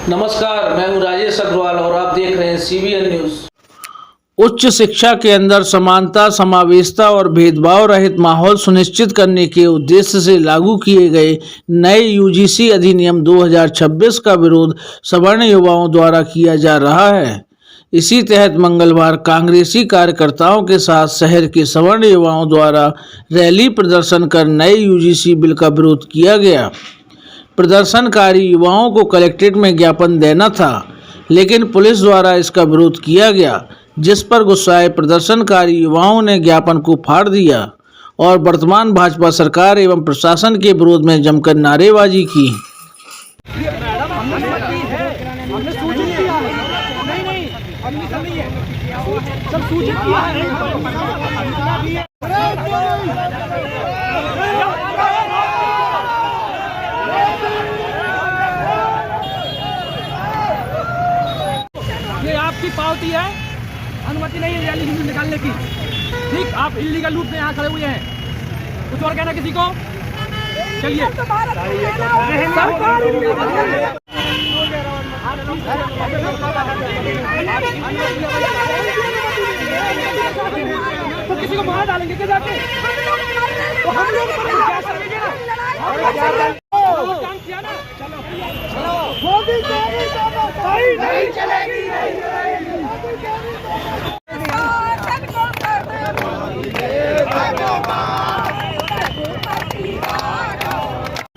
नमस्कार, मैं हूं राजेश अग्रवाल और आप देख रहे हैं CBN न्यूज। उच्च शिक्षा के अंदर समानता, समावेशिता और भेदभाव रहित माहौल सुनिश्चित करने के उद्देश्य से लागू किए गए नए UGC अधिनियम 2026 का विरोध सवर्ण युवाओं द्वारा किया जा रहा है। इसी तहत मंगलवार कांग्रेसी कार्यकर्ताओं के साथ शहर के सवर्ण युवाओं द्वारा रैली प्रदर्शन कर नए UGC बिल का विरोध किया गया। प्रदर्शनकारी युवाओं को कलेक्ट्रेट में ज्ञापन देना था, लेकिन पुलिस द्वारा इसका विरोध किया गया, जिस पर गुस्साए प्रदर्शनकारी युवाओं ने ज्ञापन को फाड़ दिया और वर्तमान भाजपा सरकार एवं प्रशासन के विरोध में जमकर नारेबाजी की। ये आपकी पावती है, अनुमति नहीं है रैली निकालने की। ठीक, आप इल्लीगल रूप में यहाँ खड़े हुए हैं। कुछ और कहना किसी को? चलिए। तो किसी को मार डालेंगे क्या जाके? तो हम लोग काम किया ना। चलो मोदी नहीं चलेगी।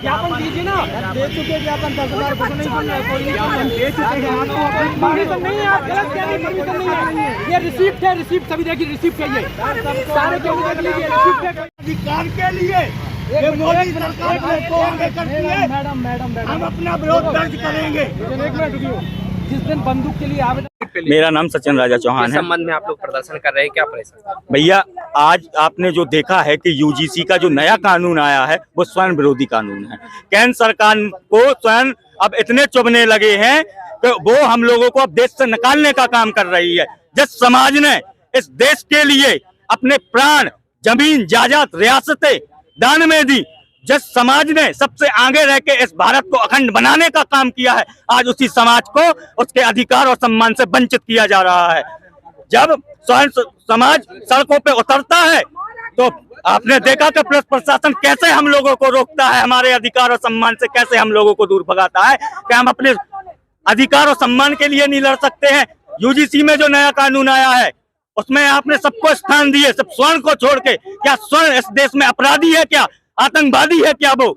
ज्ञापन दीजिए ना, दे चुके ज्ञापन 10,000 कुछ नहीं बोल रहे, कोई नहीं दे चुके हैं आपको। परमिशन नहीं है, आप गलत कह रहे हैं, परमिशन नहीं है। ये रिसिप्ट है, रिसिप्ट सभी देखिए, रिसिप्ट है ये सारे क्यों देख लीजिए, रिसिप्ट है। अधिकार के लिए ये मोदी सरकार को आगे करती है। मैडम हम अपना विरोध दर्ज करेंगे। एक मिनट रुकिए। जिस दिन बंदूक के लिए आवेदन, मेरा नाम सचिन राजा चौहान है। संबंध में आप लोग प्रदर्शन कर रहे हैं, क्या परेशान? भैया, आज आपने जो देखा है कि UGC का जो नया कानून आया है वो स्वयं विरोधी कानून है। केंद्र सरकार को स्वयं अब इतने चुभने लगे हैं कि वो हम लोगों को अब देश से निकालने का काम कर रही है। जिस समाज ने इस देश के लिए अपने प्राण, जमीन, जायदाद, रियासतें दान में दी, जिस समाज ने सबसे आगे रह के इस भारत को अखंड बनाने का काम किया है, आज उसी समाज को उसके अधिकार और सम्मान से वंचित किया जा रहा है। जब स्वयं समाज सड़कों पे उतरता है तो आपने देखा कि पुलिस प्रशासन कैसे हम लोगों को रोकता है, हमारे अधिकार और सम्मान से कैसे हम लोगों को दूर भगाता है कि हम अपने अधिकार और सम्मान के लिए नहीं लड़ सकते हैं। UGC में जो नया कानून आया है उसमें आपने सबको स्थान दिए, सब स्वर्ण को छोड़ के। क्या स्वर्ण इस देश में अपराधी है? क्या आतंकवादी है? क्या वो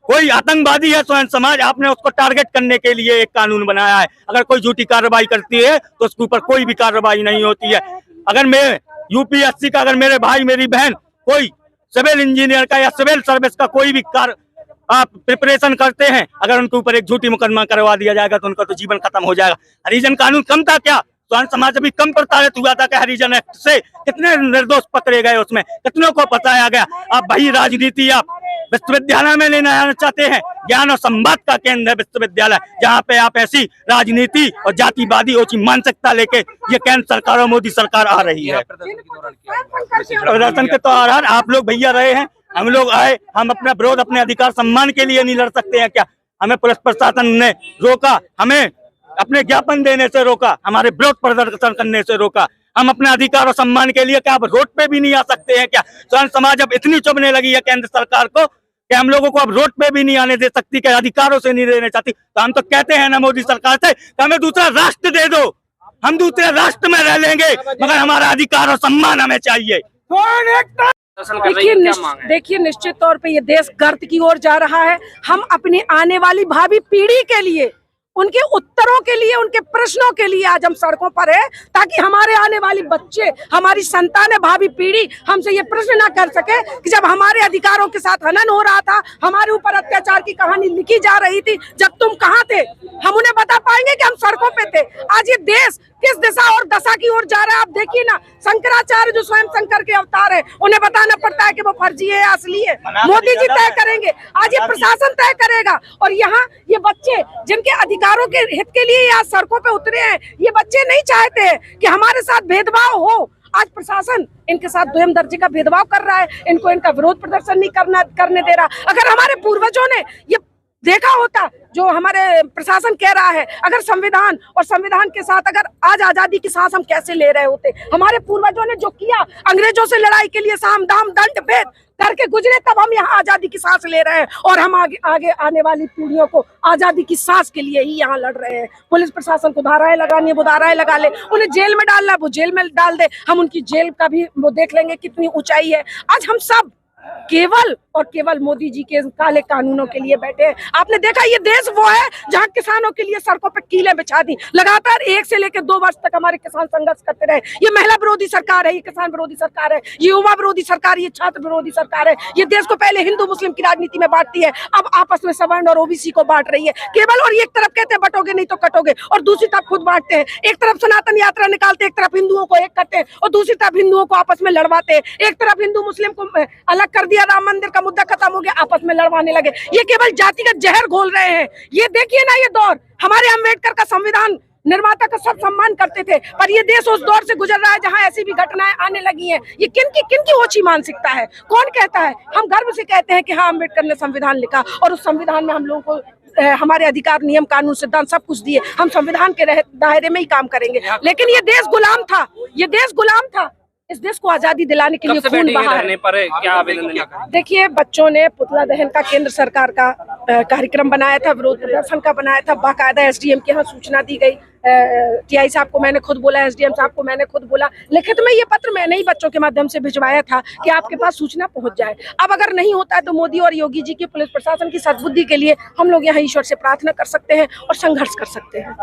कोई आतंकवादी है? स्वयं समाज आपने उसको टारगेट करने के लिए एक कानून बनाया है। अगर कोई झूठी कार्रवाई करती है तो उसके ऊपर कोई भी कार्रवाई नहीं होती है। अगर मैं UPSC का, अगर मेरे भाई मेरी बहन कोई सिविल इंजीनियर का या सिविल सर्विस का कोई भी आप प्रिपरेशन करते हैं, अगर उनके ऊपर एक झूठी मुकदमा करवा दिया जाएगा तो उनका तो जीवन खत्म हो जाएगा। हरिजन कानून कम था क्या? स्वयं समाज अभी कम प्रताड़ित हुआ था कि हरिजन एक्ट से कितने निर्दोष पकड़े गए, उसमें कितनों को फंसाया गया। अब वही राजनीति आप विश्वविद्यालय में लेना आना चाहते हैं। ज्ञान और संवाद का केंद्र है विश्वविद्यालय, जहाँ पे आप ऐसी राजनीति और जातिवादी ओछी मानसिकता लेके ये केंद्र सरकार और मोदी सरकार आ रही है। प्रदर्शन के दौरान आप लोग भैया रहे हैं, हम लोग आए, हम अपना विरोध अपने अधिकार सम्मान के लिए नहीं लड़ सकते हैं क्या? हमें पुलिस प्रशासन ने रोका, हमें अपने ज्ञापन देने से रोका, हमारे विरोध प्रदर्शन करने से रोका। हम अपने अधिकार और सम्मान के लिए क्या अब रोड पे भी नहीं आ सकते हैं क्या? स्वयं समाज अब इतनी चुभने लगी है केंद्र सरकार को कि हम लोगों को अब रोड पे भी नहीं आने दे सकती, कि अधिकारों से नहीं देने चाहती। तो हम तो कहते हैं ना मोदी सरकार से कि हमें दूसरा राष्ट्र दे दो, हम दूसरे राष्ट्र में रह लेंगे, मगर हमारा अधिकार और सम्मान हमें चाहिए। देखिए, निश्चित तौर पे ये देश गर्त की ओर जा रहा है। हम अपनी आने वाली भावी पीढ़ी के लिए, उनके उत्तरों के लिए, उनके प्रश्नों के लिए आज हम सड़कों पर है, ताकि हमारे आने वाली बच्चे, हमारी संतानें, भावी पीढ़ी हमसे ये प्रश्न ना कर सके कि जब हमारे अधिकारों के साथ हनन हो रहा था, हमारे ऊपर अत्याचार की कहानी लिखी जा रही थी, जब तुम कहाँ थे? हम उन्हें बता पाएंगे कि हम सड़कों पे थे। आज ये देश किस दिशा और दशा की ओर जा रहा है आप देखिए ना। शंकराचार्य जो स्वयं शंकर के अवतार है, उन्हें बताना पड़ता है कि वो फर्जी है या असली है। मोदी जी तय करेंगे, आज ये प्रशासन तय करेगा। और यहाँ ये बच्चे जिनके अधिकारों के हित के लिए आज सड़कों पे उतरे हैं, ये बच्चे नहीं चाहते हैं कि हमारे साथ भेदभाव हो। आज प्रशासन इनके साथ दोहम दर्जे का भेदभाव कर रहा है, इनको इनका विरोध प्रदर्शन नहीं करने दे रहा। अगर हमारे पूर्वजों ने ये देखा होता जो हमारे प्रशासन कह रहा है। अगर संविधान और संविधान के साथ अगर आज आजादी की सांस हम कैसे ले रहे होते। हमारे पूर्वजों ने जो किया, अंग्रेजों से लड़ाई के लिए साम दाम दंड भेद करके गुजरे, तब हम यहाँ आजादी की सांस ले रहे हैं और हम आगे आने वाली पीढ़ियों को आजादी की सांस के लिए ही यहाँ लड़ रहे हैं। पुलिस प्रशासन को धाराएं लगानी है वो धाराएं लगा ले, उन्हें जेल में डालना है वो जेल में डाल दे, हम उनकी जेल का भी वो देख लेंगे कितनी ऊंचाई है। आज हम सब केवल और केवल मोदी जी के काले कानूनों के लिए बैठे हैं। आपने देखा ये देश वो है जहां किसानों के लिए सड़कों पे कीलें बिछा दी, लगातार 1 से लेकर 2 वर्ष तक हमारे किसान संघर्ष करते रहे। ये महिला विरोधी सरकार है, ये किसान विरोधी सरकार है, ये युवा विरोधी सरकार, ये छात्र विरोधी सरकार है। ये देश को पहले हिंदू मुस्लिम की राजनीति में बांटती है, अब आपस में सवर्ण और ओबीसी को बांट रही है केवल। और एक तरफ कहते हैं बटोगे नहीं तो कटोगे, और दूसरी तरफ खुद बांटते हैं। एक तरफ सनातन यात्रा निकालते हैं, एक तरफ हिंदुओं को एक करते हैं और दूसरी तरफ हिंदुओं को आपस में लड़वाते हैं। एक तरफ हिंदू मुस्लिम को अलग कर दिया, राम मंदिर का मुद्दा खत्म हो गया, आपस में लड़वाने लगे। ये केवल जातिगत जहर घोल रहे हैं। ये देखिए ना, ये दौर हमारे अम्बेडकर का संविधान निर्माता का सब सम्मान करते थे, पर ये देश उस दौर से गुजर रहा है जहां ऐसी भी घटनाएं आने लगी हैं। ये किनकी ओछी मानसिकता है? कौन कहता है? हम गर्व से कहते हैं कि हाँ, अम्बेडकर ने संविधान लिखा और उस संविधान में हम लोगों को हमारे अधिकार, नियम, कानून, सिद्धांत सब कुछ दिए। हम संविधान के दायरे में ही काम करेंगे। लेकिन ये देश गुलाम था, ये देश गुलाम था। इस देश को आजादी दिलाने के लिए खून बहा है। पर क्या आवेदन? देखिए, बच्चों ने पुतला दहन का केंद्र सरकार का कार्यक्रम बनाया था, विरोध प्रदर्शन का बनाया था। बाकायदा एसडीएम के यहाँ सूचना दी गई। टीआई साहब को मैंने खुद बोला, एसडीएम साहब को मैंने खुद बोला। लिखित में ये पत्र मैंने ही बच्चों के माध्यम से भिजवाया था कि आपके पास सूचना पहुंच जाए। अब अगर नहीं होता है तो मोदी और योगी जी की पुलिस प्रशासन की सद्बुद्धि के लिए हम लोग यहाँ ईश्वर से प्रार्थना कर सकते हैं और संघर्ष कर सकते हैं।